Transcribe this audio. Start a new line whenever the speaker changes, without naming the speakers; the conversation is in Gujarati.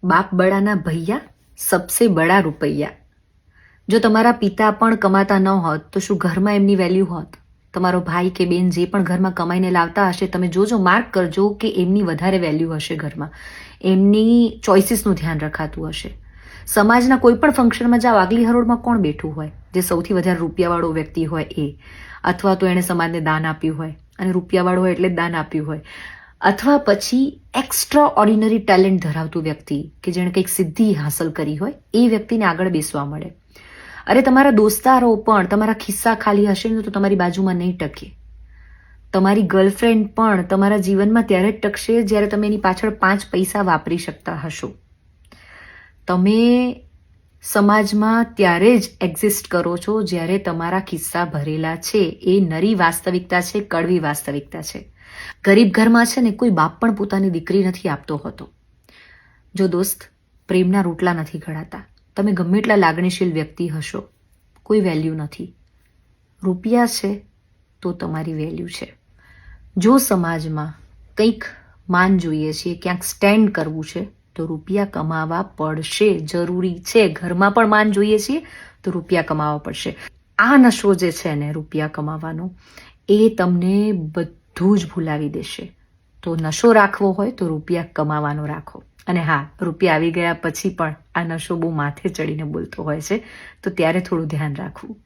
બાપ બડાના ભૈયા સબસે બડા રૂપૈયા. જો તમારા પિતા પણ કમાતા ન હોત તો શું ઘરમાં એમની વેલ્યુ હોત? તમારો ભાઈ કે બેન જે પણ ઘરમાં કમાઈને લાવતા હશે, તમે જોજો, માર્ક કરજો કે એમની વધારે વેલ્યુ હશે ઘરમાં, એમની ચોઇસીસનું ધ્યાન રખાતું હશે. સમાજના કોઈ પણ ફંક્શનમાં જાઓ, આગલી હરોળમાં કોણ બેઠું હોય? જે સૌથી વધારે રૂપિયાવાળો વ્યક્તિ હોય એ, અથવા તો એણે સમાજને દાન આપ્યું હોય, અને રૂપિયાવાળો હોય એટલે જ દાન આપ્યું હોય, અથવા પછી એક્સ્ટ્રા ઓર્ડિનરી ટેલેન્ટ ધરાવતું વ્યક્તિ કે જેણે કંઈક સિદ્ધિ હાંસલ કરી હોય, એ વ્યક્તિને આગળ બેસવા મળે. અરે તમારા દોસ્તારો પણ તમારા ખિસ્સા ખાલી હશે ને તો તમારી બાજુમાં નહીં ટકે. તમારી ગર્લફ્રેન્ડ પણ તમારા જીવનમાં ત્યારે જ ટકશે જ્યારે તમે એની પાછળ 5 પૈસા વાપરી શકતા હશો. તમે સમાજમાં ત્યારે જ એક્ઝિસ્ટ કરો છો જ્યારે તમારા ખિસ્સા ભરેલા છે. એ નરી વાસ્તવિકતા છે, કડવી વાસ્તવિકતા છે. ગરીબ ઘરમાં છે ને કોઈ બાપ પણ પોતાની દીકરી નથી આપતો હોતો. જો દોસ્ત, પ્રેમના રોટલા નથી ઘડાતા. તમે ગમે એટલા લાગણીશીલ વ્યક્તિ હશો, કોઈ વેલ્યુ નથી. રૂપિયા છે તો તમારી વેલ્યુ છે. જો સમાજમાં કંઈક માન જોઈએ છે, ક્યાંક સ્ટેન્ડ કરવું છે, તો રૂપિયા કમાવા પડશે, જરૂરી છે. ઘરમાં પણ માન જોઈએ છીએ તો રૂપિયા કમાવા પડશે. આ નશો જે છે ને રૂપિયા કમાવાનો, એ તમને બધું જ ભૂલાવી દેશે. તો નશો રાખવો હોય તો રૂપિયા કમાવાનો રાખો. અને હા, રૂપિયા આવી ગયા પછી પણ આ નશો બહુ માથે ચડીને બોલતો હોય છે, તો ત્યારે થોડું ધ્યાન રાખવું.